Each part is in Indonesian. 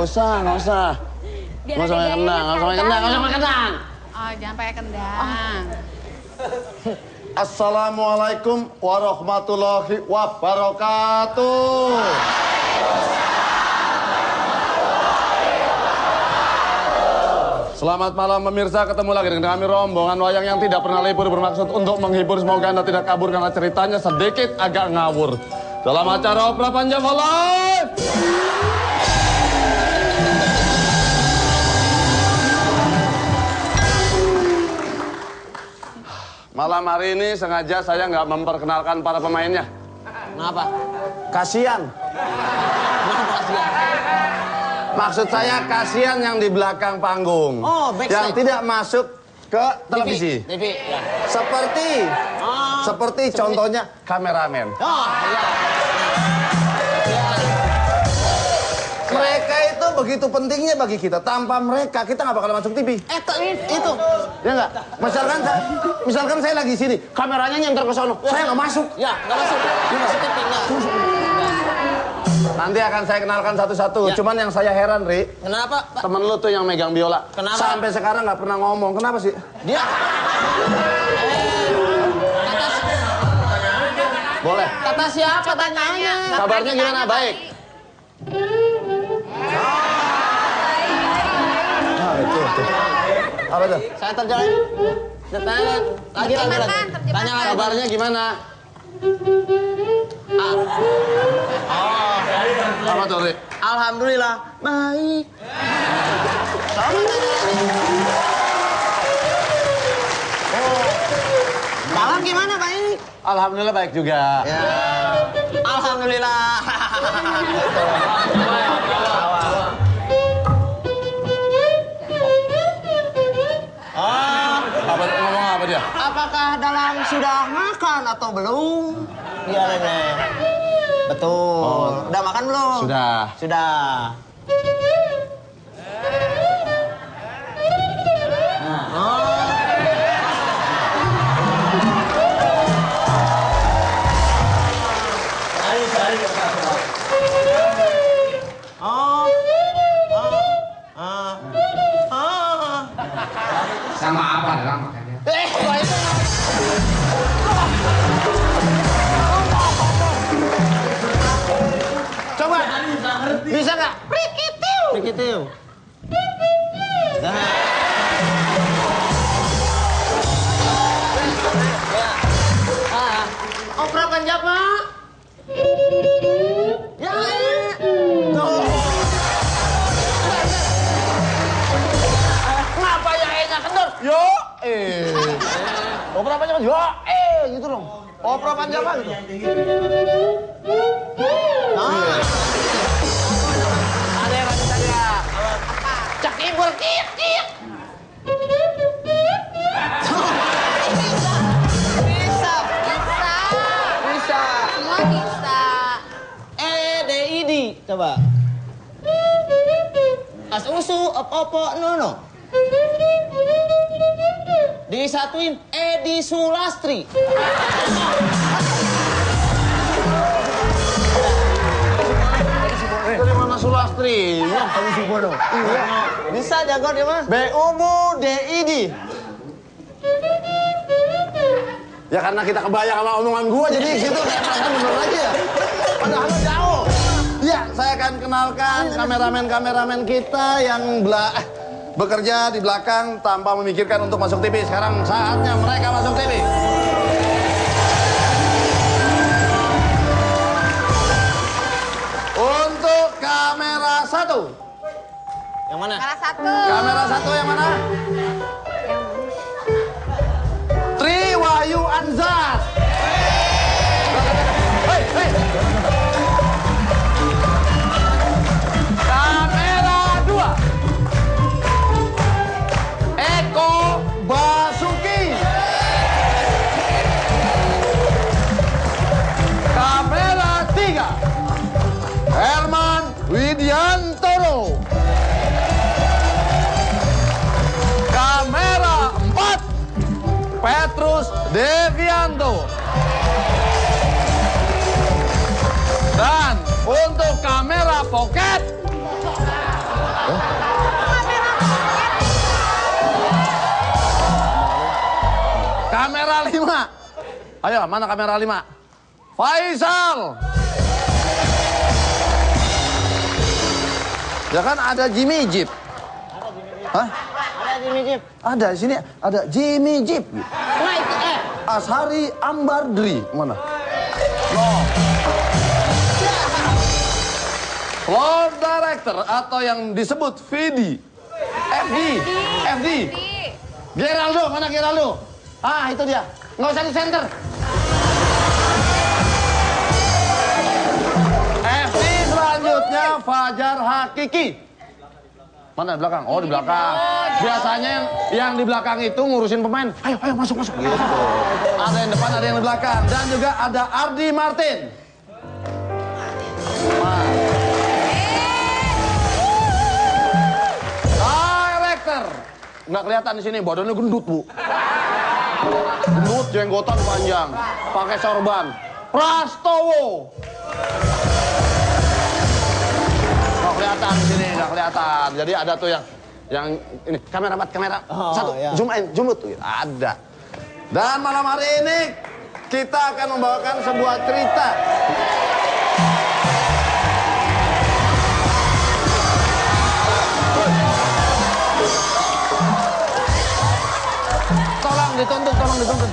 usah. Nggak usah pakai kendang. Oh, jangan pakai kendang. Assalamualaikum warahmatullahi wabarakatuh. Selamat malam pemirsa, ketemu lagi dengan kami rombongan wayang yang tidak pernah libur, bermaksud untuk menghibur. Semoga Anda tidak kabur karena ceritanya sedikit agak ngawur. Dalam acara Opera Panjava Live. Malam hari ini sengaja saya nggak memperkenalkan para pemainnya. Kenapa? Kasian. Kenapa kasihan? Maksud saya kasihan yang di belakang panggung. Oh, backstage. Yang tidak masuk ke televisi. TV. Ya. Seperti contohnya kameramen. Oh, iya. Mereka itu begitu pentingnya bagi kita. Tanpa mereka kita nggak bakal masuk TV. Itu. Ya nggak? Misalkan saya lagi sini, kameranya nyantar ke sono, saya nggak masuk. Ya, nggak masuk. Masuk TV nggak. Nanti akan saya kenalkan satu-satu. Ya. Cuman yang saya heran, Ri. Kenapa, Pak? Temen lu tuh yang megang biola. Kenapa? Sampai sekarang nggak pernah ngomong. Kenapa sih? Dia. Boleh. Kata siapa tanyanya? Kabarnya gimana? Baik. Itu. Apa tuh? Saya terjalan. Lagi. Tanya lagi. Kabarnya gimana? Apa tuh, Ri? Alhamdulillah baik. Malam gimana baik? Alhamdulillah baik juga. Ya. Alhamdulillah. Ngomong apa dia? Apakah dalam sudah makan atau belum? Iya, Nenek. Betul. Oh. Udah makan belum? Sudah. Sudah. Sama apa dalam makannya? Coba. Bisa nggak? Prikitiu. Nah. Opera Panjava. Ya. Ngapa ya enak kendor? Yo, Opera Panjava. Yo, gitu dong. Opera Panjava gitu. Nah. Ada yang lanjut tadi ya. Cak ibul kit. Bisa. Semua bisa. EDID. Coba. As usu opo nono. Disatuin Edi Sulastri. dari mana Sulastri? Kamu si bodoh. Iya. Bisa jago dia mah. BUMU DID. Ya karena kita kebayang sama omongan gua jadi situ kayak perasaan bener aja ya. Padahal jauh. Ya, saya akan kenalkan kameramen kita yang bekerja di belakang tanpa memikirkan untuk masuk TV. Sekarang saatnya mereka masuk TV. Untuk kamera 1. Yang mana? Salah satu. Kamera 1 yang mana? Tri Wahyu Anzat. Hei. Kamera 2. Eko Basuki. Kamera 3. Herman Widiantoro. Kamera 4. Petrus Devianto. Dan untuk kamera pocket Kamera 5. Ayo, mana kamera 5? Faisal. Ya kan ada Jimmy Jeep. Hah? Ada Jimmy Jeep. Ada di sini ada Jimmy Jeep. Nah itu Ashari Ambardri. Mana? Loh. Floor Director atau yang disebut VD. FD. Geraldo, mana Geraldo? Ah, itu dia. Nggak usah di center. FD selanjutnya Fajar Hakiki. Mana di belakang? Oh, di belakang. Biasanya yang di belakang itu ngurusin pemain. Ayo, masuk. Gitu. Ada yang depan, ada yang di belakang. Dan juga ada Ardi Martin. Director. Nggak kelihatan di sini, badannya gendut, Bu. Gendut, jenggotan panjang. Pakai sorban. Prastowo. Nggak kelihatan di sini, nggak kelihatan. Jadi ada tuh yang ini kamera. Satu, ya. zoom out tuh. Ada. Dan malam hari ini kita akan membawakan sebuah cerita. Tolong dituntun.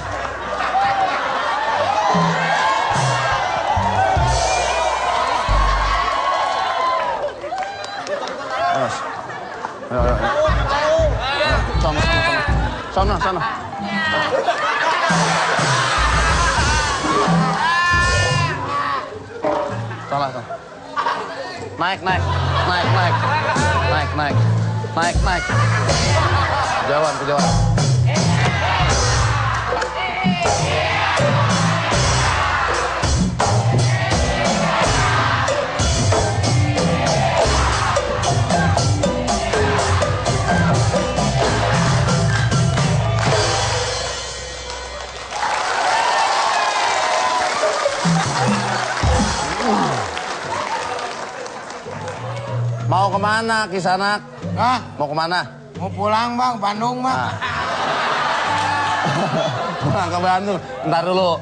Ayo. Sana. Salah. Naik. Kejauhan. Mau kemana, Kisanak? Hah? Mau kemana? Mau pulang bang, Bandung bang. Pulang ke Bandung. Ntar dulu.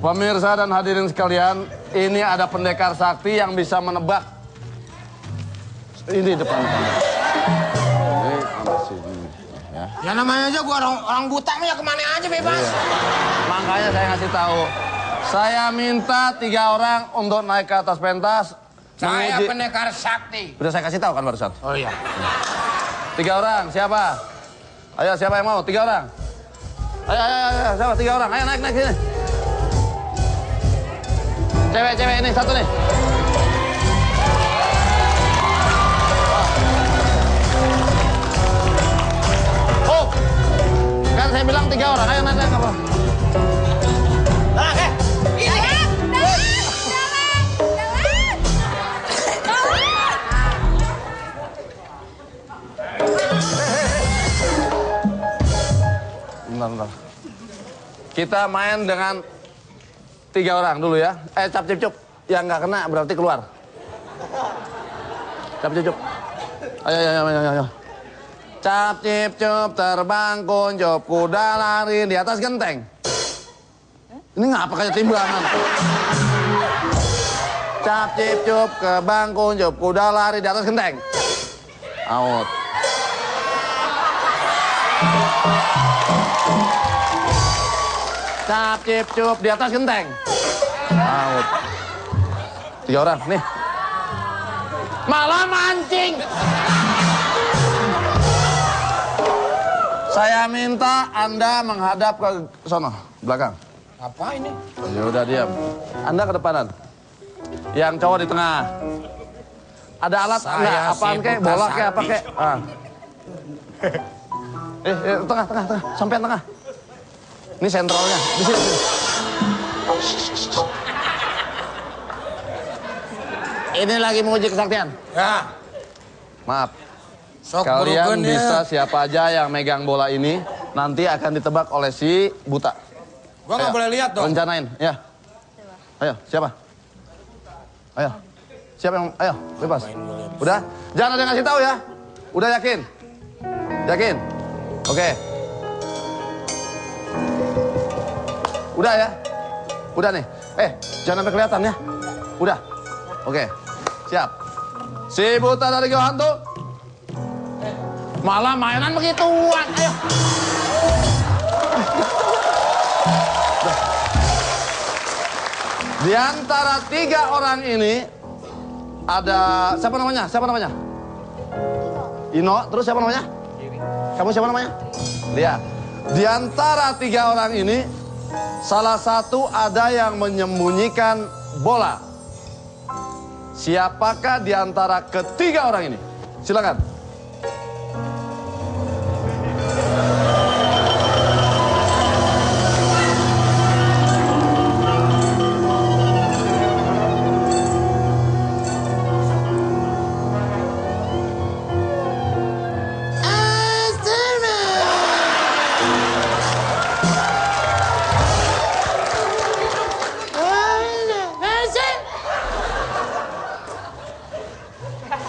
Pemirsa dan hadirin sekalian, ini ada pendekar sakti yang bisa menebak. Ini depan. Ini ada sini. Ya namanya aja gua orang buta mah ya kemana aja bebas. Iya. Makanya saya ngasih tahu. Saya minta 3 orang untuk naik ke atas pentas. Saya pendekar sakti. Udah saya kasih tahu kan barusan. Oh iya. 3 orang, siapa? Ayo, siapa yang mau? 3 orang. Ayo, siapa? 3 orang. Ayo naik sini. Cewek ini, satu nih. Oh, kan saya bilang 3 orang. Ayo naik apa? Bentar. Kita main dengan 3 orang dulu ya. Cap cip cup. Yang nggak kena berarti keluar. Cap cip cup. Ayo. Cap cip cup terbang kuncup kuda lari di atas genteng. Ini ngapa kayak timbangan? Cap cip cup ke bang kuncup kuda lari di atas genteng. Out. Cap cip cup di atas genteng. Out. 3 orang nih. Malah mancing. Saya minta Anda menghadap ke sono, belakang. Apa ini? Ya udah diam. Anda ke depanan. Yang cowok di tengah. Ada alat enggak? Apaan kek? Bola kek apa kek? Ah. Tengah. Sampean tengah. Ini sentralnya. Di sini. Ini lagi menguji kesaktian. Ya. Maaf. Sok Kalian burukan bisa ya. siapa aja yang megang bola ini nanti akan ditebak oleh si buta. Gua nggak boleh lihat dong. Rencanain, ya. Ayo, siapa? Ayo. Siapa yang ayo, bebas. Udah? Jangan ada yang ngasih tahu ya. Udah yakin? Yakin? Oke. Udah ya? Udah nih. Jangan sampai kelihatan ya. Udah. Oke. Siap. Si buta dari gua hantu. Malah mainan begituan. Ayo. Di antara 3 orang ini ada siapa namanya? Siapa namanya? Ino. Terus siapa namanya? Kamu siapa namanya? Lia. Di antara 3 orang ini salah satu ada yang menyembunyikan bola. Siapakah di antara ketiga orang ini? Silakan.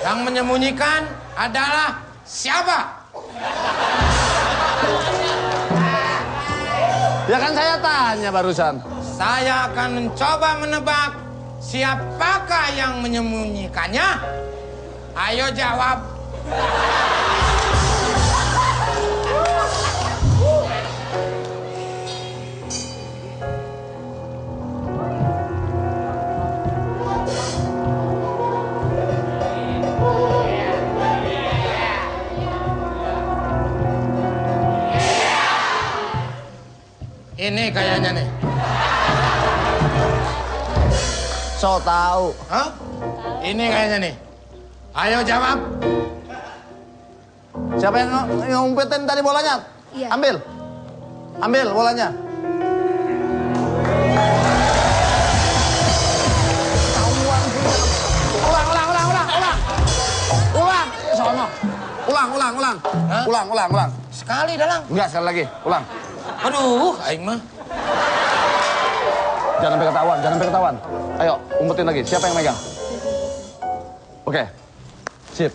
Yang menyembunyikan adalah siapa? Ya kan saya tanya barusan. Saya akan mencoba menebak siapakah yang menyembunyikannya. Ayo jawab. Ini kayaknya nih. So tahu. Hah? Ini kayaknya nih. Ayo jawab. Siapa yang ngumpetin tadi bolanya? Iya. Ambil. Ambil bolanya. Ulang. Sono. Ulang. Hah? Ulang. Sekali dalang. Enggak, sekali lagi. Ulang. Aduh, aing mah. Jangan sampai ketahuan. Ayo, umpetin lagi. Siapa yang megang? Oke. Sip.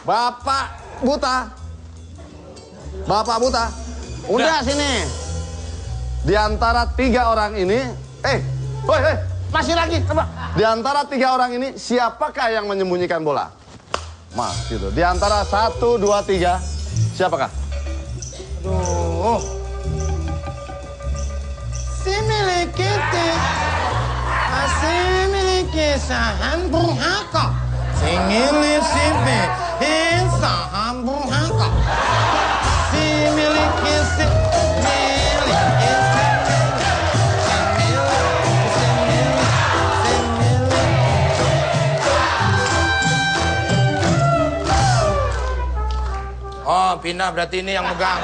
Bapak buta. Udah sini. Di antara 3 orang ini, masih lagi. Coba. Di antara 3 orang ini, siapakah yang menyembunyikan bola? Mas, gitu. Di antara 1, 2, 3, siapakah? Aduh. Si miliki saham burhaka. Si miliki saham burhaka. Si miliki Oh, pindah berarti ini yang megang.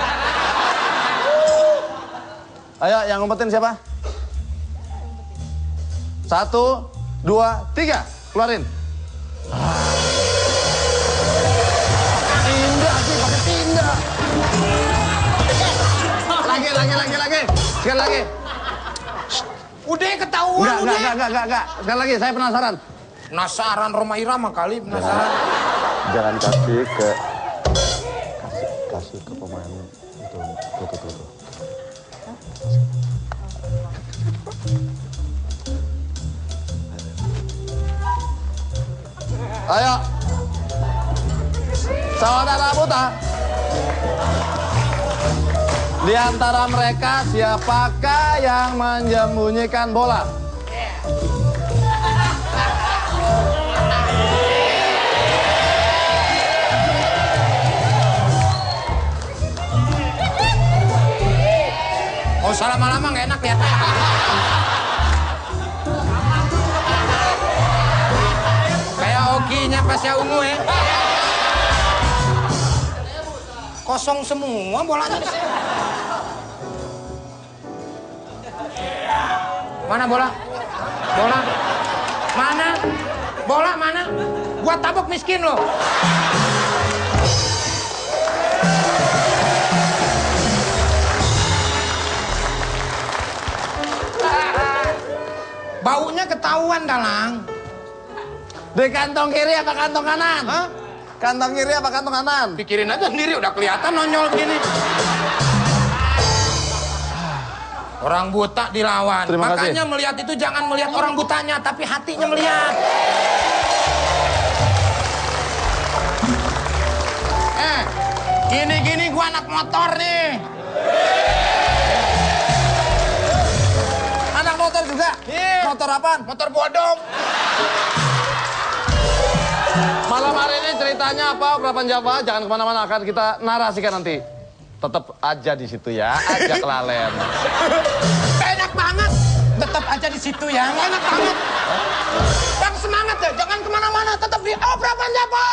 Ayo, yang ngumpetin siapa? 1, 2, 3. Keluarin. Tindak sih, pakai tindak. Lagi. Sekali lagi. Udah ketahuan, Enggak. Sekali lagi, saya penasaran. Penasaran Roma Irama kali, penasaran. Jangan kasih ke pemain itu. Tuh. Ayo. Saudara buta. Di antara mereka siapakah yang menyembunyikan bola? Oh, usah lama-lama nggak enak ya. Kayak okinya Pasya Ungu ya. Kosong semua bolanya di sini. Mana bola? Bola mana? Gua tabok miskin loh. Baunya ketahuan, Dalang. Di kantong kiri apa kantong kanan? Hah? Kantong kiri apa kantong kanan? Pikirin aja sendiri, udah kelihatan nonyol gini. Orang buta dilawan. Terima kasih. Makanya melihat itu jangan melihat orang butanya, tapi hatinya melihat. Gini-gini gua anak motor nih. Anak motor juga? Iya. Motor apaan? Motor bodong. Malam hari ini ceritanya apa? Prapan Java, jangan kemana-mana, akan kita narasikan nanti. Tetap aja di situ ya, aja kelalen. Enak banget. Tetap aja di situ ya, enak banget. Bang semangat ya, jangan kemana-mana, tetap di Prapan Java.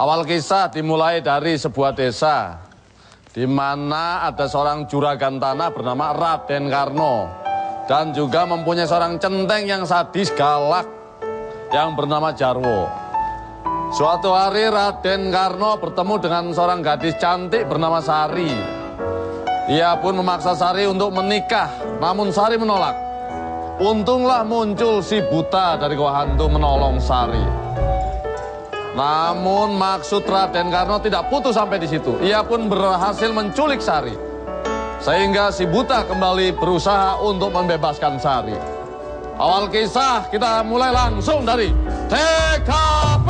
Awal kisah dimulai dari sebuah desa di mana ada seorang juragan tanah bernama Raden Karno dan juga mempunyai seorang centeng yang sadis galak yang bernama Jarwo. Suatu hari Raden Karno bertemu dengan seorang gadis cantik bernama Sari. Ia pun memaksa Sari untuk menikah, namun Sari menolak. Untunglah muncul si buta dari gua hantu menolong Sari. Namun maksud Raden Karno tidak putus sampai di situ. Ia pun berhasil menculik Sari. Sehingga si buta kembali berusaha untuk membebaskan Sari. Awal kisah kita mulai langsung dari TKP.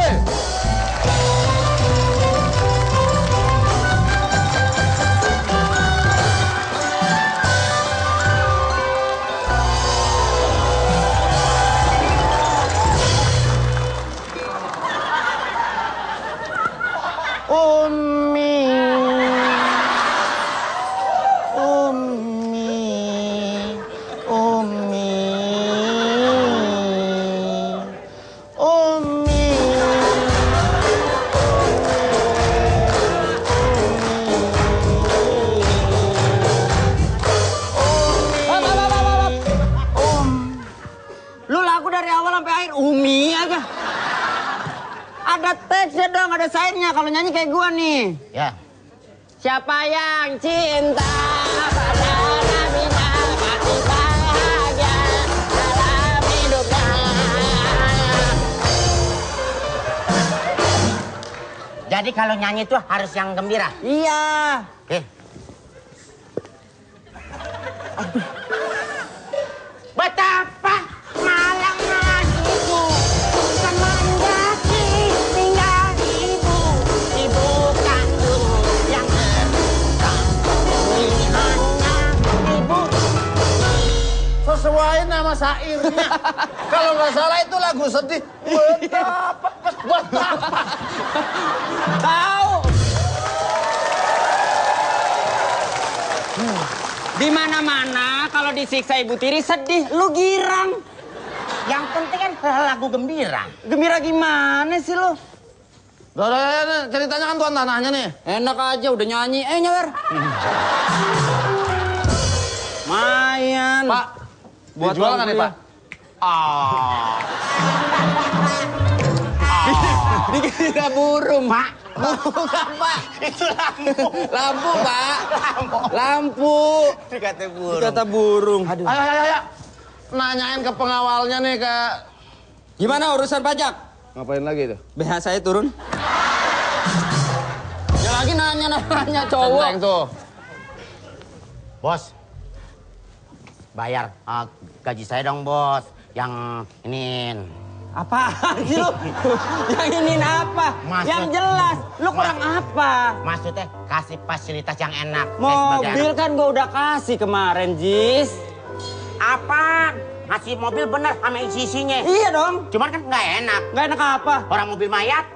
Ada teksnya dong, ada sairnya kalau nyanyi kayak gua nih. Ya. Siapa yang cinta pada nabinya pasti bahagia dalam hidupnya. Jadi kalau nyanyi itu harus yang gembira. Iya. Oke. Betapa malang hatiku semenjak tinggal ibu kandung yang terkutang. Hanya ibu. Sesuai nama syairnya. Kalau nggak salah itu lagu sedih. Betapa. Tahu. Di mana-mana kalau disiksa Ibu Tiri sedih, lu girang. Yang penting kan lagu gembira. Gembira gimana sih lu? Udah, ceritanya kan tuan tanahnya nih. Enak aja udah nyanyi. Nyawer. Mayan. Pak, Buat dijual nggak nih lagu Pak? Dikira burung. Pak, Bukan, Pak. itu lampu. Lampu, Pak. Lampu. Dikata burung. Dikata burung. Aduh. Ayo. Nanyain ke pengawalnya nih, Kak. Gimana urusan pajak? Ngapain lagi tuh? BH saya turun. Ya lagi nanya cowok. Centeng tuh. Bos, bayar gaji saya dong, Bos. Yang iniin. Apaan sih lu? Yang ini apa? Yang jelas. Lu kurang apa? Maksudnya kasih fasilitas yang enak. Mobil kan gua udah kasih kemarin, Jis. Apa? Ngasih mobil bener sama isi-isinya. Iya dong. Cuman kan nggak enak. Nggak enak apa? Orang mobil mayat.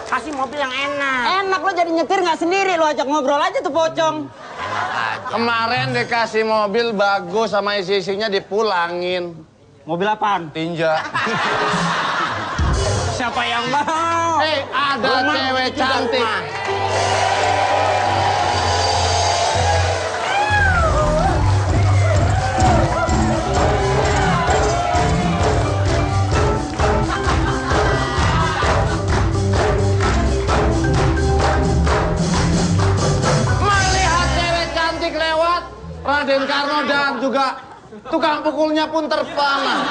Kasih mobil yang enak. Enak lo jadi nyetir nggak sendiri. Lo ajak ngobrol aja tuh pocong. Kemarin dikasih mobil bagus sama isi-isinya dipulangin. Mobil apaan? Tinja. Siapa yang mau? Ada cewek cantik. Melihat cewek Raden Karno dan juga tukang pukulnya pun terpana.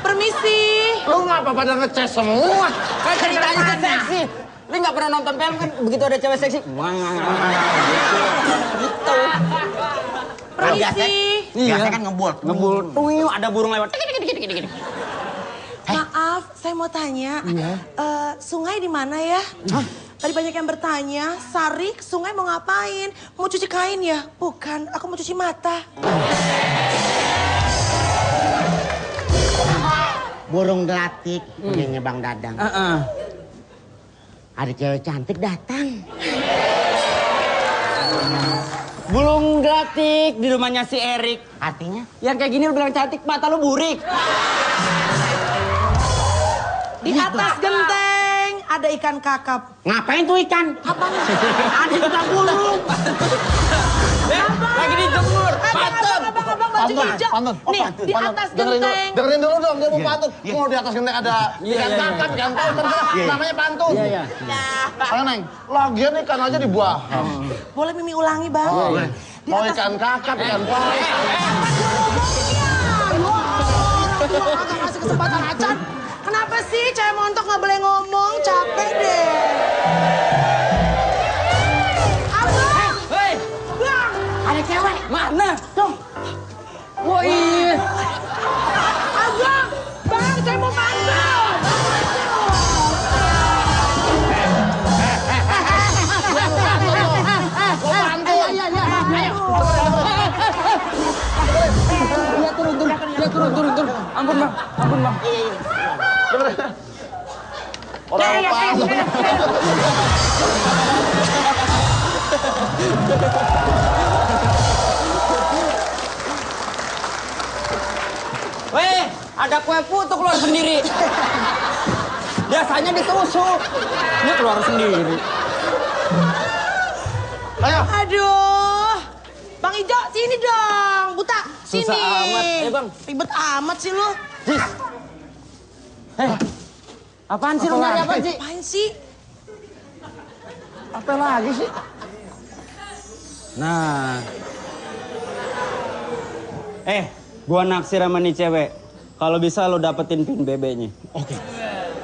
Permisi. Lu ngapa pada ngeces semua? Kan ceritanya seksi. Lu nggak pernah nonton film kan? Begitu ada cewek seksi. Gitu. Permisi. Biasanya kan ngebul. Ada burung lewat. Maaf, saya mau tanya. Sungai di mana ya? Tadi banyak yang bertanya, Sari ke sungai mau ngapain? Mau cuci kain ya? Bukan, aku mau cuci mata. Burung gelatik punyanya Bang Dadang. Ada cewek cantik datang. Burung gelatik di rumahnya si Erik. Artinya? Yang kayak gini lu bilang cantik, mata lu burik. Di atas genteng ada ikan kakap. Ngapain tuh ikan? Apanya? Ada ikan burung. Lagi dijemur. Abang, baju hijau. Pantun. Nih, di atas genteng. Dengerin dulu dong, dia mau pantun. Mau di atas genteng ada ikan kakap, ikan paus, terserah. Namanya pantun. Iya. Ayo Neng, lagian ikan aja dibuang. Boleh Mimi ulangi, Bang? Di Mau atas ikan kakap, ikan paus. Agak kasih kesempatan aja. Kenapa sih cewek montok nggak boleh ngomong? Capek deh. Abang! Hei, Bang! ada cewek. Mana? Tuh. Wah iya. Abang! Bang, saya mau pantun! Dia turun. Ampun bang. Orang pantun. Weh, ada kue putu keluar sendiri. Biasanya ditusuk. Ini keluar sendiri. Ayo. Aduh! Bang Ijo, sini dong! Buta, sini! Susah amat. Bang. Ribet amat sih lu. Jis. Apaan sih lu nyari apa sih? Apaan sih? Apa lagi sih? Nah. Gua naksir sama nih cewek. Kalau bisa lo dapetin pin BB-nya. Oke.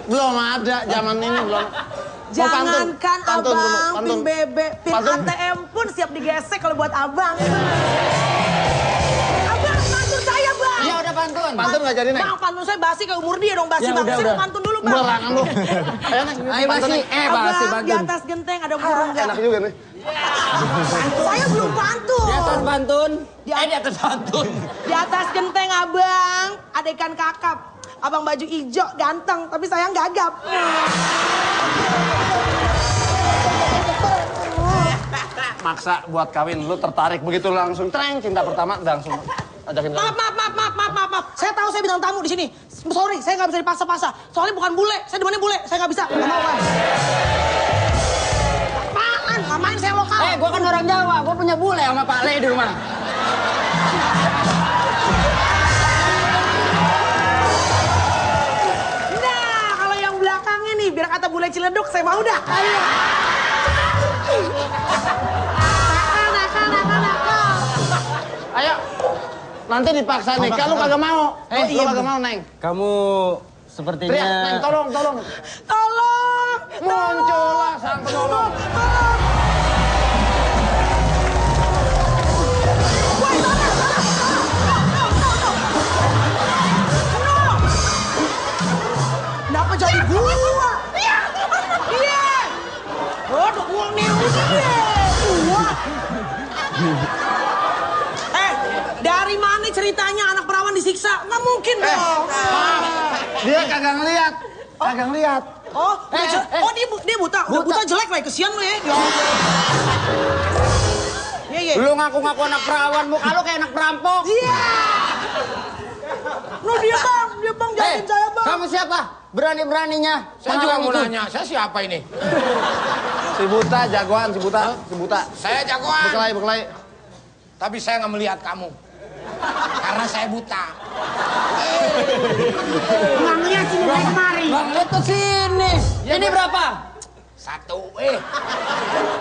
Belum ada zaman ini belum. Jangankan Pantun dulu, abang, pantun. pin BB, pin Pantun. ATM pun siap digesek kalau buat abang. Abang, pantun saya bang. Ya udah pantun. Pantun nggak jadi Neng? Bang, pantun saya basi ke umur dia dong, basi Ya, bang. udah, Saya udah. mau pantun dulu bang. Berangan lu. Ayo Neng. Ayo pantun, basi. Neng. Basi Abang, pantun. di atas genteng ada burung nggak? Enak juga nih. Saya belum pantun. Di atas pantun. Di atas pantun. Di atas genteng abang, ada ikan kakap. Abang baju hijau ganteng, tapi sayang gagap. Maksa buat kawin, lu tertarik begitu langsung treng cinta pertama langsung ajakin kawin. Maaf. Saya tahu saya bintang tamu di sini. Sorry, saya nggak bisa dipaksa-paksa. Soalnya bukan bule, saya demennya bule. Saya nggak bisa, nggak mau. Apaan? Nggak main saya lokal. Gua kan orang Jawa. Gua punya bule sama Pak Le di rumah. Nah, kalau yang belakangnya nih, biar kata bule Ciledug, saya mau dah. Ayo. Nakal. Ayo. Nanti dipaksa nih, kalau kagak mau. Lu kagak mau, Neng. Kamu Teriak, sepertinya... Neng, tolong. Tolong. Muncullah sang penolong. Kenapa jadi gua? Iya. Udah buang nih, udah. Dari mana ceritanya anak perawan disiksa? Nggak mungkin dong. Dia kagak ngeliat. Oh, dia buta. Udah buta jelek lagi, kesian lu ya. Iya. Lu ngaku-ngaku anak perawan, muka lu kayak anak perampok. Iya. No, dia bang, jagain saya bang. Kamu siapa? Berani-beraninya. Saya juga mau nanya, saya siapa ini? Si buta, jagoan, si buta. Saya jagoan. Berkelahi. Tapi saya nggak melihat kamu. Karena saya buta. Nggak ngeliat sini dari kemari. Nggak ngeliat ke sini. Ini berapa? 1.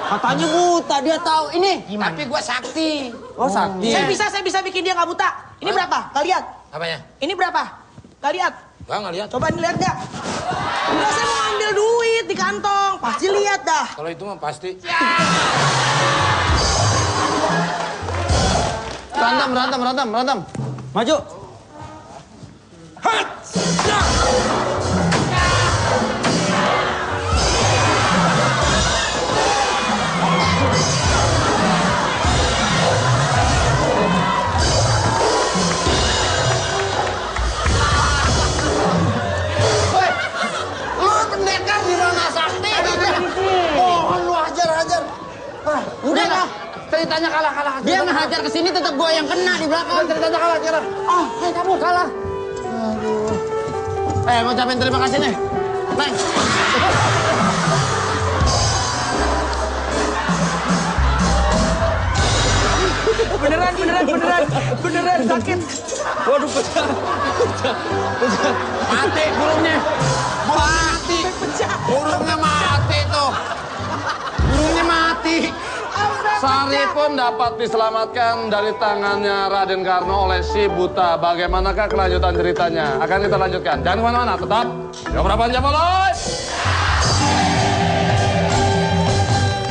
Katanya buta, dia tahu. Ini Tapi gua sakti. Oh, sakti. Saya bisa bikin dia nggak buta. Ini berapa? Nggak lihat. Apanya? Ini berapa? Nggak lihat. Gua nggak lihat. Coba dilihat nggak? Udah saya mau ambil duit di kantong. Pasti lihat dah. Kalau itu mah pasti. Berantem. Maju. Lu pendekar di mana sakti? Oh, lu hajar. Udah lah. Ceritanya kalah. Dia ngehajar ke sini tetap gua yang kena di belakang. Ceritanya kalah. Oh, kamu kalah. Ngucapin terima kasih nih. Neng. Beneran sakit. Waduh, pecah. Mati burungnya. Mati. Burungnya mati tuh. Burungnya mati. Sari pun dapat diselamatkan dari tangannya Raden Karno oleh si buta. Bagaimanakah kelanjutan ceritanya? Akan kita lanjutkan. Jangan kemana-mana, tetap. Yobrapan Jamaloi.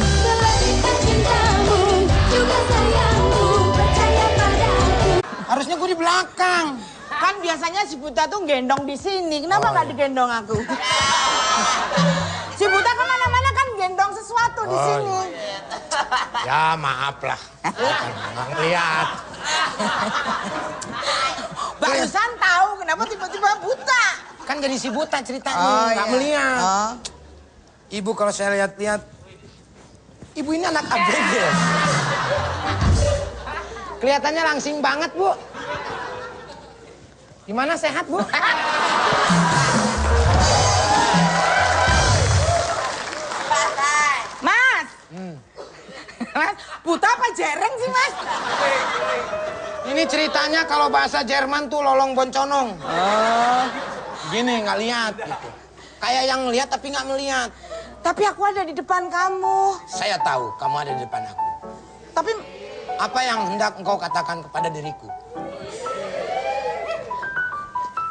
Selesaikan cintamu, juga sayangmu, percaya padaku. Harusnya gua di belakang. Kan biasanya si buta tuh gendong di sini. Kenapa nggak digendong aku? Si buta kemana-mana kan gendong sesuatu di sini. Ya maaf lah. Nggak ngeliat. Barusan tahu kenapa tiba-tiba buta. Kan jadi si buta ceritanya. Nggak melihat. Ibu kalau saya lihat-lihat. Ibu ini anak ABG. Kelihatannya langsing banget, Bu. Gimana, sehat, Bu? Mas. Mas, buta apa jereng sih, Mas? Ini ceritanya kalau bahasa Jerman tuh lolong bonconong. Gini, nggak lihat gitu. Kayak yang lihat tapi nggak melihat. Tapi aku ada di depan kamu. Saya tahu kamu ada di depan aku. Tapi Apa yang hendak engkau katakan kepada diriku?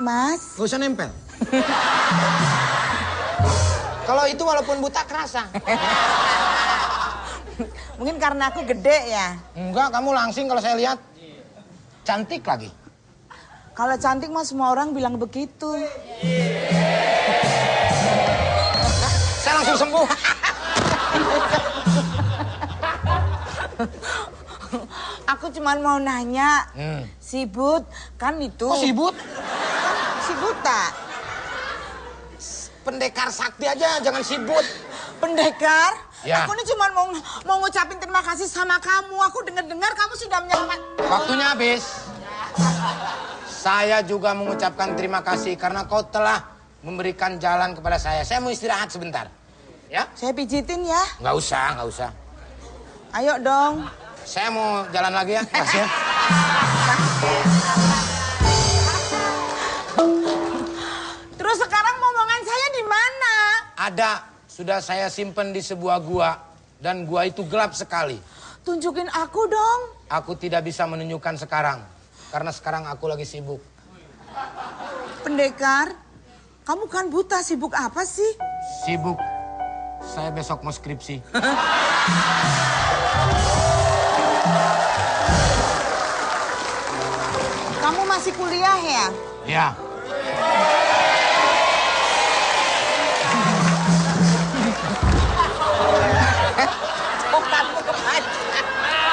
Mas. Gak usah nempel. Kalau itu walaupun buta kerasa. Mungkin karena aku gede ya. Enggak, kamu langsing kalau saya lihat. Cantik lagi. Kalau cantik mah semua orang bilang begitu. Saya langsung sembuh. Aku cuma mau nanya, si But kan itu. Oh, si But? Si buta. Pendekar sakti aja, jangan sibut. Pendekar? Ya. Aku ini cuma mau ngucapin terima kasih sama kamu. Aku dengar kamu sudah menyelamat. Waktunya habis. Saya juga mengucapkan terima kasih karena kau telah memberikan jalan kepada saya. Saya mau istirahat sebentar. Ya? Saya pijitin ya. Nggak usah, nggak usah. Ayo dong. Saya mau jalan lagi ya. Kasih ya. Terus sekarang momongan saya di mana? Ada, sudah saya simpen di sebuah gua. Dan gua itu gelap sekali. Tunjukin aku dong. Aku tidak bisa menunjukkan sekarang. Karena sekarang aku lagi sibuk. Pendekar, kamu kan buta, sibuk apa sih? Sibuk. Saya besok mau skripsi. Kamu masih kuliah ya? Ya.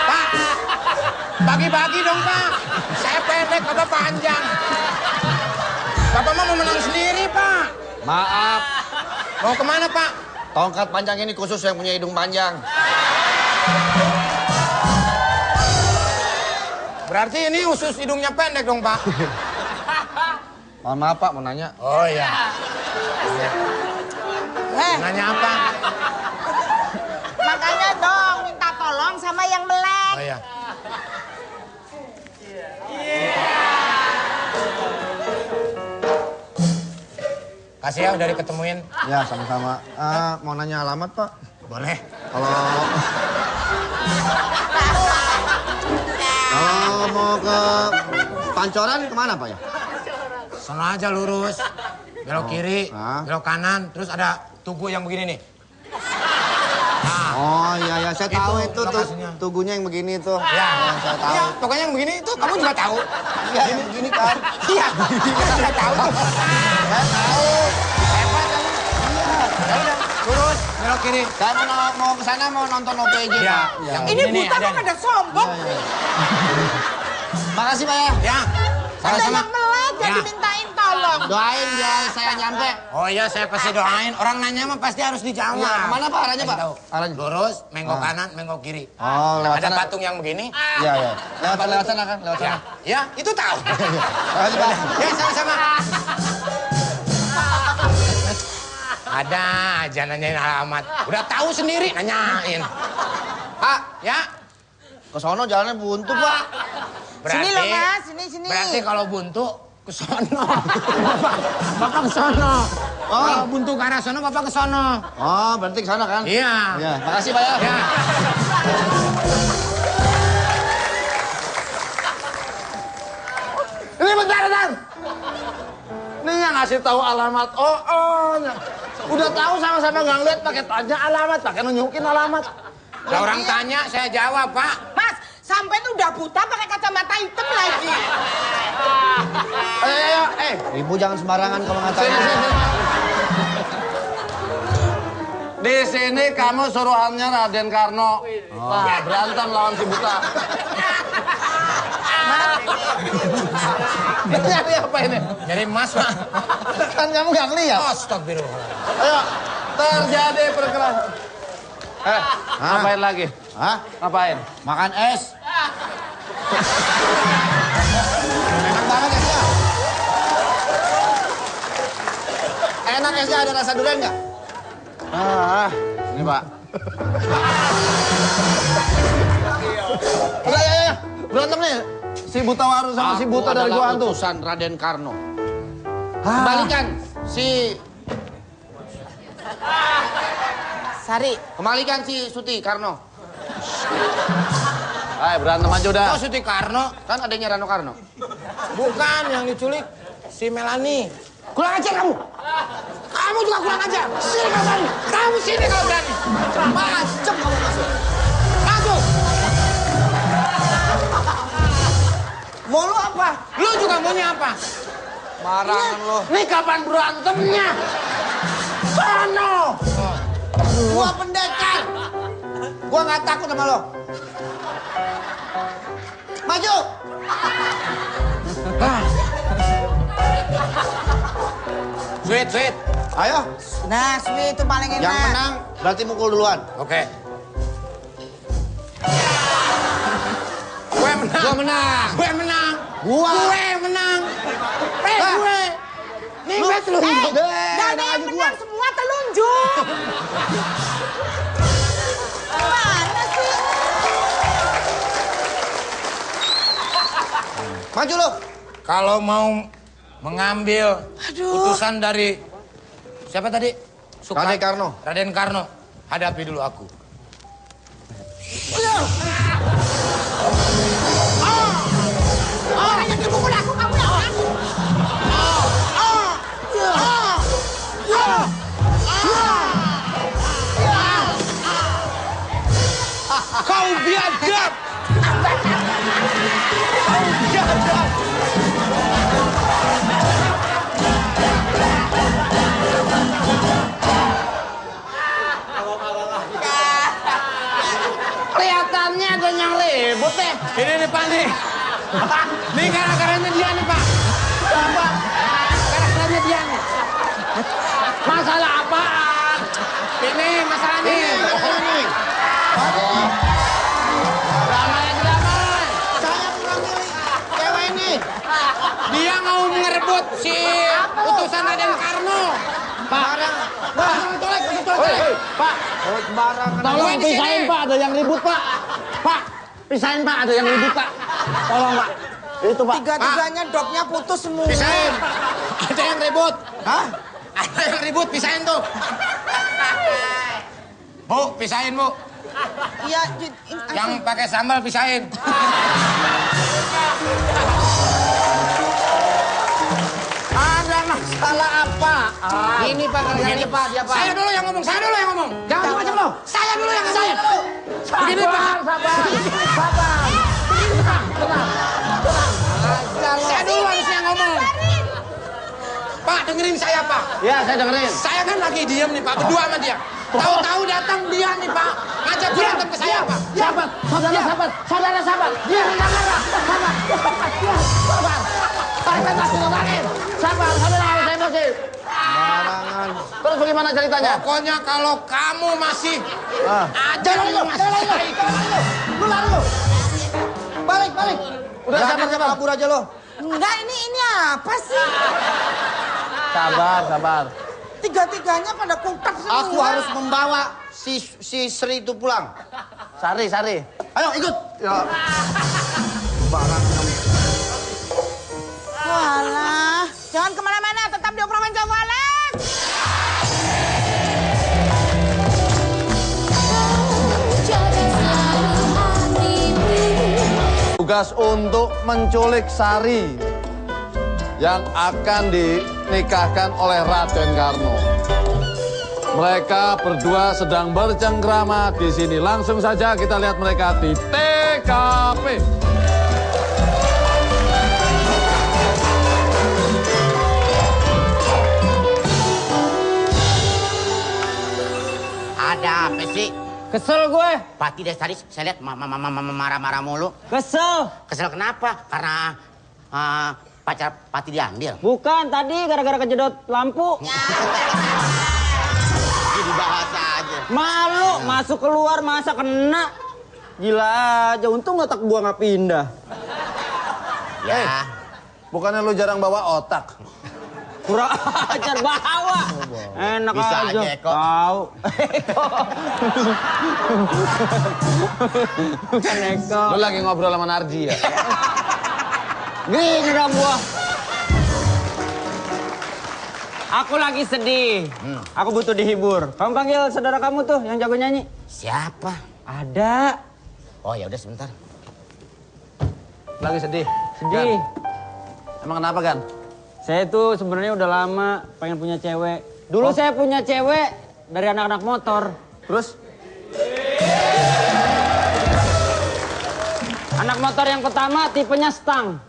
Pak, bagi-bagi dong Pak. Saya pendek, Bapak panjang. Bapak mau menang sendiri Pak. Maaf, Mau kemana Pak? tongkat panjang ini khusus yang punya hidung panjang. Berarti ini usus hidungnya pendek dong Pak. Mohon maaf Pak, mau nanya. Oh iya. Nanya apa? Makanya dong minta tolong sama yang melek. Oh iya. Kasih ya udah diketemuin. Ya, sama-sama. Mau nanya alamat, Pak? Boleh. Kalau mau ke Pancoran kemana, Pak ya? Sono aja lurus. Belok kiri, belok kanan, terus ada tugu yang begini nih. Oh iya, saya tahu itu tuh. lokasinya. Tugunya yang begini tuh. Ya, Saya tahu. ya, pokoknya yang begini itu kamu juga tahu. Iya, yang begini kan. Iya, saya tahu tuh. Saya tahu. Hebat kamu. Ya udah, lurus, belok kiri. Saya mau ke sana mau nonton OPJ, Ya, Pak. yang Ini begini buta kok ada sombong. Makasih, Pak ya. Ya, Ada sama-sama. yang melek jadi Ya. mintain tolong. Doain biar saya nyampe. Oh iya, saya pasti doain. Orang nanya mah pasti harus dijawab. Iya, kemana, Pak, arahnya, Kasih Pak? tahu. Arahnya? Lurus, menggok kanan, menggok kiri. Oh, lewat Ada sana. patung yang begini. Iya, iya. Lewat sana kan, lewat Ya, sana. ya, itu tahu. Makasih, Pak. Ya, sama-sama. Ada aja nanyain alamat. Udah tahu sendiri nanyain. Pak, Ya, ke sono jalannya buntu, Pak. berarti. Sini loh, Mas. Sini. Berarti kalau buntu ke sono. Bapak ke sono. Kalau buntu ke arah sono, Bapak ke sono. Oh, berarti ke sana kan? Iya. Iya, makasih, Pak ya. Ya. Ini bentar. Ini yang ngasih tahu alamat. Oh-nya. Udah tahu sama-sama nggak ngeliat pakai tanya alamat, pakai nunjukin alamat. Lah orang tanya, saya jawab, Pak. Mas, sampai tuh udah buta pakai kacamata hitam lagi. Ayo. Ibu jangan sembarangan kalau ngatain. Sini. Di sini kamu suruhannya Raden Karno. Wah, berantem lawan si buta. Nyari apa ini? Jadi Mas, Pak. Kan kamu nggak ngeliat. Astagfirullah. Ayo, terjadi perkelahian. Ngapain lagi? Hah? Ngapain? Makan es. Enak banget esnya. Enak esnya, ada rasa durian nggak? Ini Pak. Udah, ya. Berantem nih. Si buta waru sama si buta dari gua hantu. Utusan Raden Karno. Kembalikan si Sari. Kembalikan si Suti Karno. Ayo berantem aja udah. Oh, Suti Karno. Kan adanya Rano Karno. Bukan yang diculik. Si Melani. Kurang ajar kamu. Kamu juga kurang ajar. Sini kamu berani. Kamu sini kalau berani. Macem kamu masuk. Masuk. Mau lu apa? Lu juga maunya apa? Marangan lo. Nih kapan berantemnya? Sono. Gua pendekar. Gua nggak takut sama lo. Maju. Sweet. Ayo. Nah, Swi itu paling enak. Yang menang berarti mukul duluan. Oke. Gue menang. Gua menang. Gue menang. Gua. Gue menang. Gue. Nih gue telunjuk. Gak ada yang menang, semua telunjuk. Mana sih? Maju lo. Kalau mau mengambil utusan dari siapa tadi? Raden Karno. Raden Karno. Hadapi dulu aku. Orang yang dipukul aku, kamu yang aku. Kau biadab! Kau biadab! Kelihatannya ada yang ribut deh. Ini nih Pak nih. Nih gara-garanya dia nih Pak. Apa? Gara-garanya dia nih. Masalah apaan? Ini masalahnya. Ini. Damai. Saya pulang cewek ini. Dia mau ngerebut si utusan Raden Karno. Pak. Pak. Sembarangan. Tolong Gue di pisahin sini. Pak, ada yang ribut Pak. Pak, pisahin Pak, ada yang ribut Pak. Tolong Pak. Itu Pak. Tiga-tiganya dopnya putus semua. Pisahin. Ada yang ribut. Hah? Ada yang ribut, pisahin tuh. Bu, pisahin, Bu. Iya, Yang pakai sambal pisahin. Ada masalah apa? Ini Pak, kerjanya Pak, dia Pak. Saya dulu yang ngomong, saya dulu yang ngomong. Jangan macam lo. Saya dulu yang ngomong. Begini Pak. Saya dulu harusnya ngomong. Pak, dengerin saya Pak. Ya, saya dengerin. Saya kan lagi diem nih Pak, berdua sama dia. Tahu-tahu datang dia nih Pak, ngajak berantem ke saya Pak. Sabar. Dia sabar. Saya masih ngomongin. Sabar, saya emosi. Barangan. Terus bagaimana ceritanya? Pokoknya kalau kamu masih aja Lu lari lu. Balik. Udah sabar. Kabur aja lo. enggak ini apa sih? Sabar. Tiga-tiganya pada kungkap semua. Aku harus membawa si Sri itu pulang. Sari. Ayo ikut. Ya. Walah, jangan kemana-mana, tetap di Opera Manca Walet. Jaga selalu hatimu. Tugas untuk menculik Sari yang akan dinikahkan oleh Raden Karno. Mereka berdua sedang bercengkrama di sini. Langsung saja kita lihat mereka di TKP. Ada apa sih? Kesel gue. Pak Tidak tadi saya lihat marah-marah mulu. Kesel. Kesel kenapa? Karena pacar Pati diambil. Bukan, tadi gara-gara kejedot lampu. Jadi bahasa aja. Malu, masuk keluar masa kena. Gila aja, untung otak gua nggak pindah. Ya. Bukannya lu jarang bawa otak? Kurang ajar bawa. Enak Bisa aja. aja, Eko. Tahu. Eko. Bukan Eko. Lu lagi ngobrol sama Narji ya? Gini dong gua. Aku lagi sedih. Aku butuh dihibur. Kamu panggil saudara kamu tuh yang jago nyanyi. Siapa? Ada. Oh ya udah sebentar. Lagi sedih? Sedih. Emang kenapa, Gan? Saya tuh sebenarnya udah lama pengen punya cewek. Dulu saya punya cewek dari anak-anak motor. Terus? Anak motor yang pertama tipenya stang.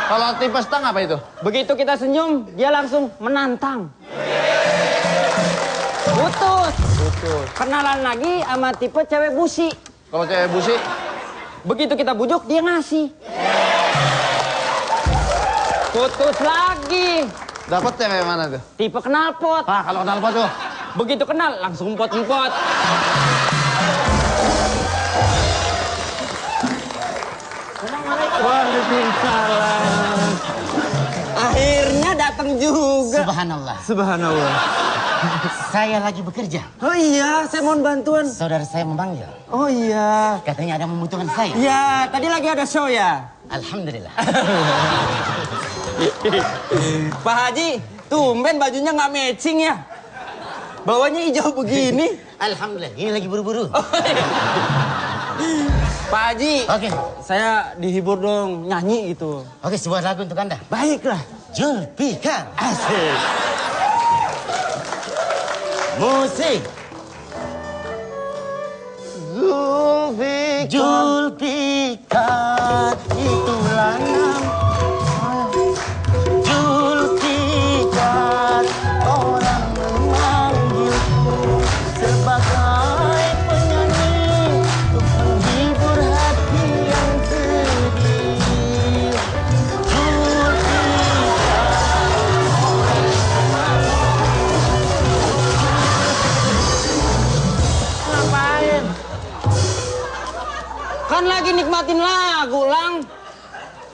Kalau tipe stang apa itu? Begitu kita senyum, dia langsung menantang. Putus. Kenalan lagi sama tipe cewek busi. Kalau cewek busi? Begitu kita bujuk, dia ngasih. Putus lagi. Dapat cewek mana tuh? Tipe knalpot. Ah, kalau kenal apa tuh? Begitu kenal, langsung empot-empot. Waalaikumsalam. Akhirnya datang juga. Subhanallah. Subhanallah. Saya lagi bekerja. Oh iya, saya mohon bantuan. Saudara saya memanggil. Oh iya. Katanya ada yang membutuhkan saya. Ya, tadi lagi ada show ya. Alhamdulillah. Pak Haji, tumben bajunya nggak matching ya. Bawahnya hijau begini. Alhamdulillah, ini lagi buru-buru. Pak Haji, Oke. saya dihibur dong, nyanyi gitu. Oke, sebuah lagu untuk Anda. Baiklah. Julfikar. Asik. Musik. Julfikar itulah nama. Julfikar orang memanggilku sebagai penyanyi untuk menghibur hati yang sedih. Ngapain? Kan lagi nikmatin lagu, Lang.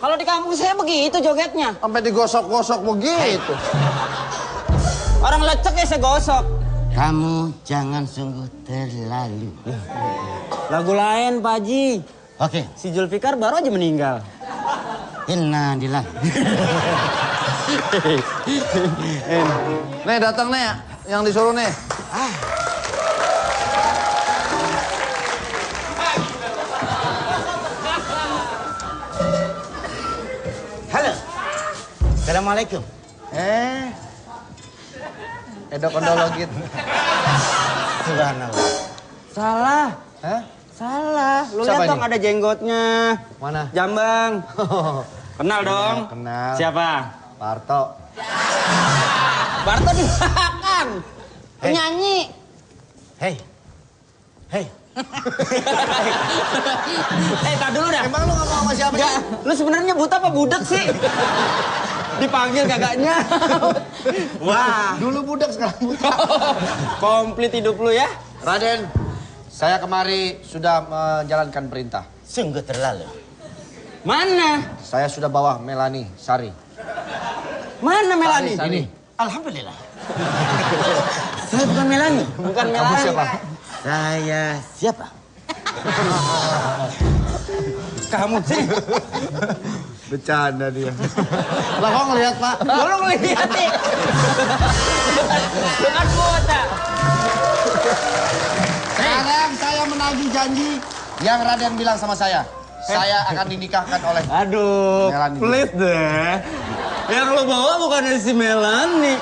Kalau di kampung saya begitu jogetnya. Sampai digosok-gosok begitu. Orang lecek ya saya gosok. Kamu jangan sungguh terlalu. Lagu lain, Pak Haji. Oke, Si Julfikar baru aja meninggal. Innalillahi. Nih datang nih yang disuruh nih. Halo. Assalamualaikum. Edok-odologit. Subhanallah. Salah. Hah? Salah. Lu Siapa lihat dong ini? ada jenggotnya. Mana? Jambang. Kenal dong? Kenal. Siapa? Parto. Barto di belakang. Penyanyi. Hei. Hei. Tak dulu dah. Emang lu ngomong sama siapa? Enggak, lu sebenarnya buta apa budak sih? Dipanggil kagaknya. Wah, Dulu budak sekarang buta. komplit hidup lu ya. Raden, saya kemari sudah menjalankan perintah. Sungguh terlalu. Mana? Saya sudah bawa Melani, Sari. Mana Melani? Sari. Alhamdulillah. Saya bukan Melani. Bukan Kamu Melani. siapa? Saya siapa? Kamu sih. Bercanda dia. Lah kok ngelihat Pak? Lu ngeliat nih. Dengan buta. Sekarang saya menagih janji yang Raden bilang sama saya. Saya akan dinikahkan oleh... Aduh, Melani. pelit deh. Yang lu bawa bukan si Melani.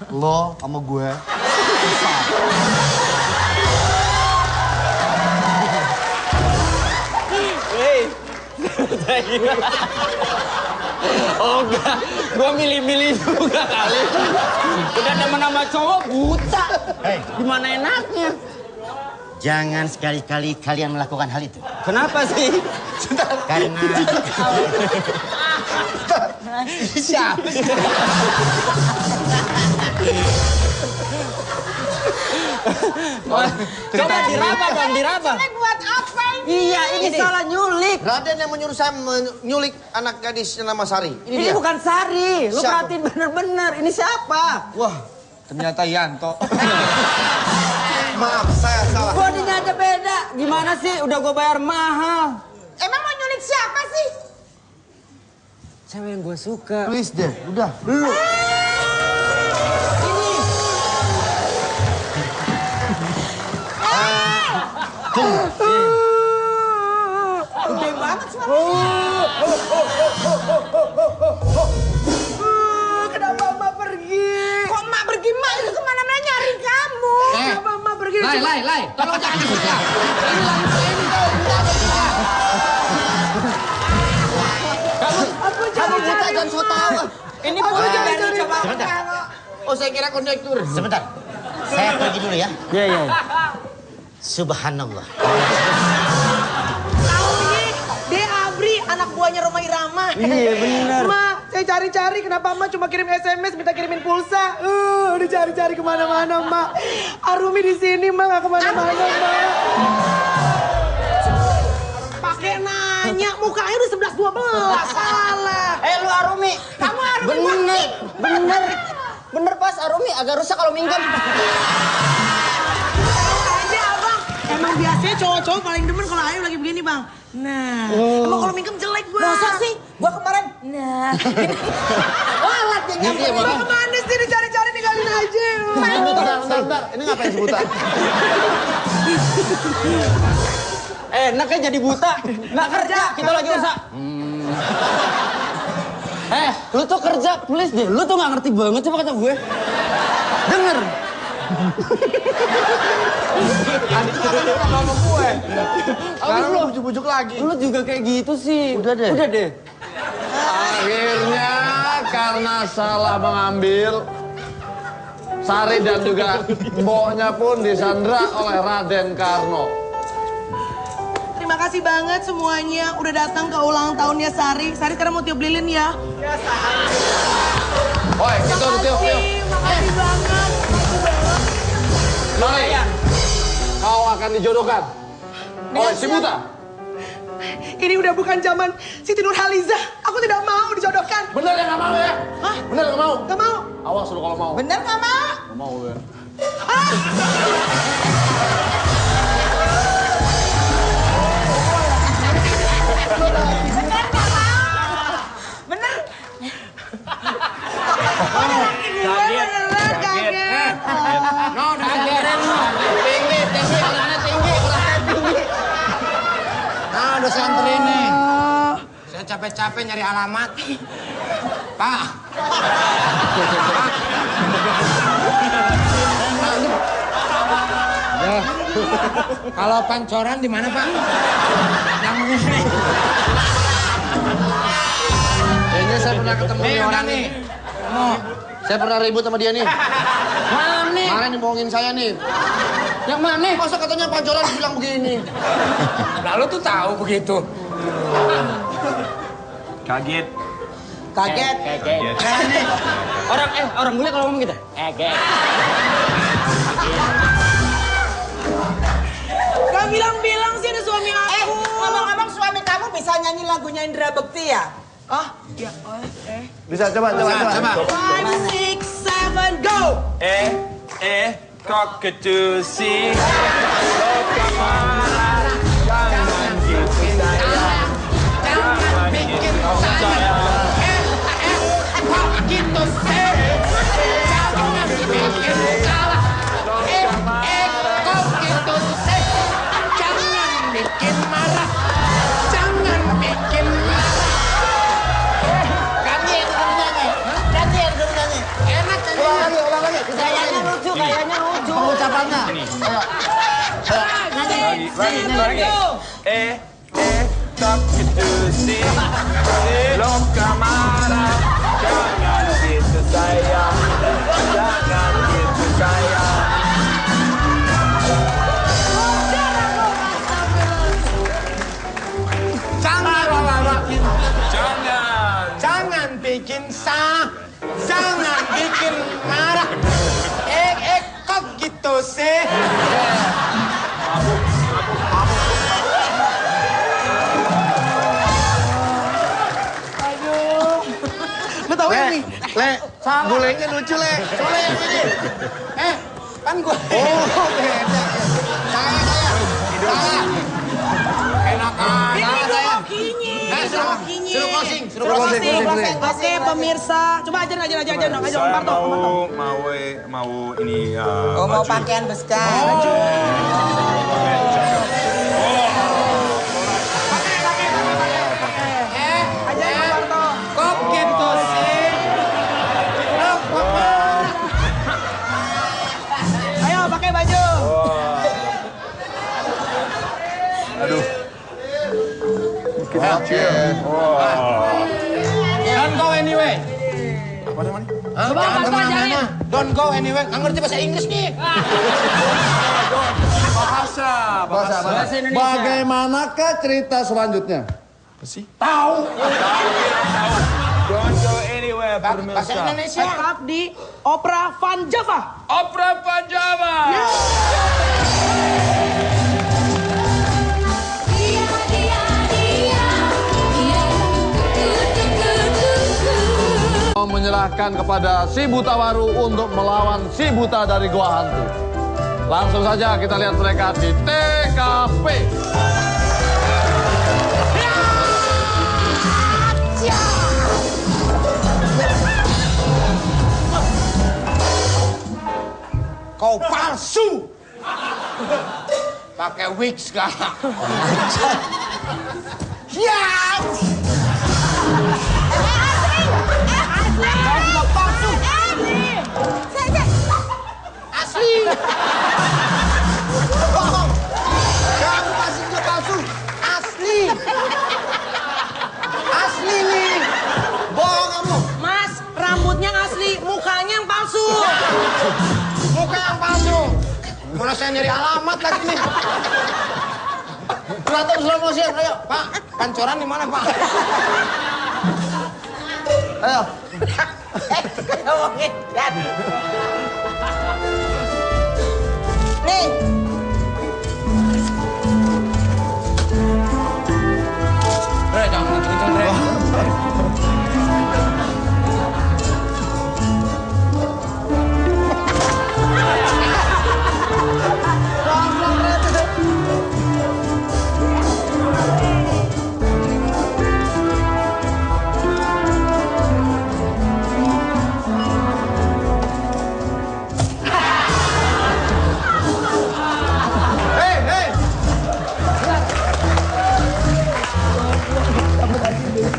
Lo sama gue. Hei. Oh enggak, gua milih-milih juga kali. Udah demen sama cowok buta. Hei, Gimana enaknya? jangan sekali-kali kalian melakukan hal itu. Kenapa sih? Karena Siapa sih? Coba diraba dong, diraba. Buat apa ini? Iya, ini salah nyulik. Raden yang menyuruh saya menyulik anak gadis yang nama Sari. Ini Ini dia. bukan Sari. Lu Siapa? perhatiin bener-bener. Ini siapa? Wah, ternyata Yanto. Maaf, saya salah. Bodinya aja beda. Gimana sih? Udah gua bayar mahal. Emang mau nyulik siapa sih? Cewek yang gua suka. Please deh, udah. Lu. Gede banget suaranya. Kenapa Emak pergi? Kok Emak pergi? Emak itu kemana-mana nyari kamu. Kenapa Emak pergi? Lai, tolong jangan dibuka. Ini lagi ini tuh, buka apa? Kamu buka dan so tahu. Ini punya dari coba. sebentar, Oh, saya kira kondektur. sebentar. Saya pergi dulu ya. Iya, iya. Subhanallah. Tahu nih, dia Abri, anak buahnya Roma Irama. Iya, bener. Mak, saya cari-cari kenapa Mak cuma kirim SMS minta kirimin pulsa. Dicari-cari kemana-mana Mak. Arumi di sini Mak, nggak kemana-mana Mak. Pakai nanya, mukanya udah 11-12. Salah. Lu Arumi. Kamu Arumi Bener, bener. Bener pas Arumi agak rusak kalau minggam. aja abang. Emang biasanya cowok-cowok paling demen kalau Ayu lagi begini bang. Nah, emang kalau minjem jelek bang. Masa sih? Gua kemarin. Nah. Walat ya nyampe. Bang kemana sih dicari-cari ninggalin aja. Bentar. Ini ngapain si buta? Enaknya jadi buta. Nggak kerja, kita lagi usaha. Lu tuh kerja, please deh. Lu tuh nggak ngerti banget coba kata gue. Denger. Sama gue. Sekarang lu bujuk-bujuk lagi. Lu juga kayak gitu sih. Udah deh. Akhirnya karena salah mengambil, Sari dan juga mboknya pun disandra oleh Raden Karno. Terima kasih banget semuanya udah datang ke ulang tahunnya Sari. Sari sekarang mau tiup lilin ya. Woi, itu tiup. Makasih banget. Sari, kau akan dijodohkan oleh si buta. Ini udah bukan zaman Siti Nurhaliza. Aku tidak mau dijodohkan. Bener ya nggak mau ya? Hah? Bener nggak mau? Gak mau. Awas lu kalau mau. Bener gak mau? Nggak mau ya. Saya capek-capek nyari alamat. Pak. Ya. Kalau pancoran di mana, Pak? Yang ini. Kayaknya saya pernah ketemu Nih, nih udah orang nih. nih. Mau. Saya pernah ribut sama dia nih. Mana nih? Kemarin dibohongin saya nih. Yang mana? Masa katanya pancoran bilang begini. Lalu tuh tahu begitu. Kaget. Orang bule kalau ngomong gitu. Gak bilang-bilang sih ada suami aku. Ngomong-ngomong suami kamu bisa nyanyi lagunya Indra Bekti ya? Oh, ya, Bisa coba. 5, 6, 7, go! Kok ketusi. Jangan gitu sayang. Jangan bikin saya. Kok gitu sih? Jangan bikin salah. Kok gitu sih? Jangan bikin marah. Jangan bikin marah. Ganti yang dulu nyanyi. Enak nyanyi. Ulang lagi. Kayaknya lucu. Pengucapannya. Lagi. Kok ketusi. Belum marah. Jangan gitu sayang. Jangan gitu sayang. Jangan bikin sah, jangan bikin marah. Kok gitu sih? Lu tau gak nih? Le, bulenya lucu, Le. Soleh yang ini. Kan gue. Oh, beda. Saya. Enak aja. Ini Rokinya. Suruh closing. Oke, pemirsa. Coba aja. Saya mau ini Oh, mau pakaian beskar. Kok gitu sih? Ayo, pakai baju. Don't go anyway. apa namanya? Jangan kemana-mana. Don't go anyway. Nggak ngerti bahasa Inggris nih. Bahasa Indonesia. Bagaimanakah cerita selanjutnya? Tahu. Don't go anywhere, Bahasa pemirsa. Indonesia. Tetap di Opera Van Java. Opera Panjava. Menyerahkan kepada si buta baru untuk melawan si buta dari gua hantu. Langsung saja kita lihat mereka di TKP. Kau palsu. Pakai wig segala. Ya. Asli. Bohong. Kamu pasti juga palsu. Asli. Asli nih. Bohong kamu. Mas, rambutnya asli, mukanya yang palsu. Muka yang palsu. Mana saya nyari alamat lagi nih. Kelihatan slow motion. Ayo, Pak. Pancoran di mana, Pak? Ayo. Ngomongin dan. Nih. Jangan kenceng-kenceng, Re.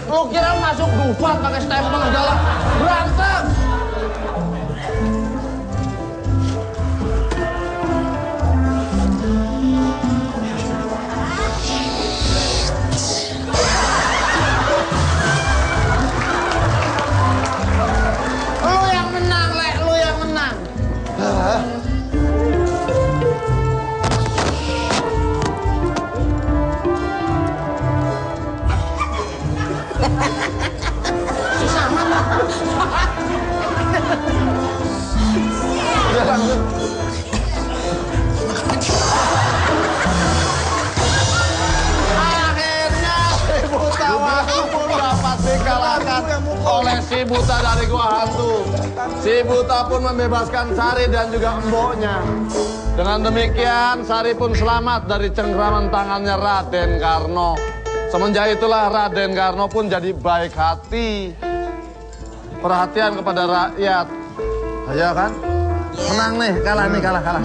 Lu kira masuk Dufan pakai stempel segala. Berantem. Lu yang menang, Le. Lu yang menang. Udah langsung. Akhirnya si buta waktu pun dapat dikalahkan oleh si buta dari gua hantu. Si buta pun membebaskan Sari dan juga emboknya. Dengan demikian Sari pun selamat dari cengkraman tangannya Raden Karno. Semenjak itulah Raden Karno pun jadi baik hati. Perhatian kepada rakyat. Ayo kan? Menang nih, kalah nih, kalah. Nah,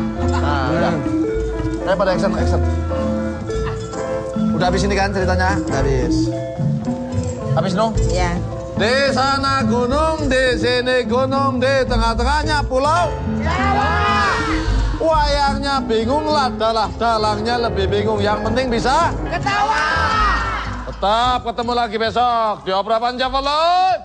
udah. Ayo pada action. Udah habis ini kan ceritanya? Udah habis. Habis dong? Iya. Di sana gunung, di sini gunung, di tengah-tengahnya pulau Jawa. Wayangnya bingung lah, dalangnya lebih bingung. Yang penting bisa Ketawa. tetap ketemu lagi besok di Opera Panjavalut.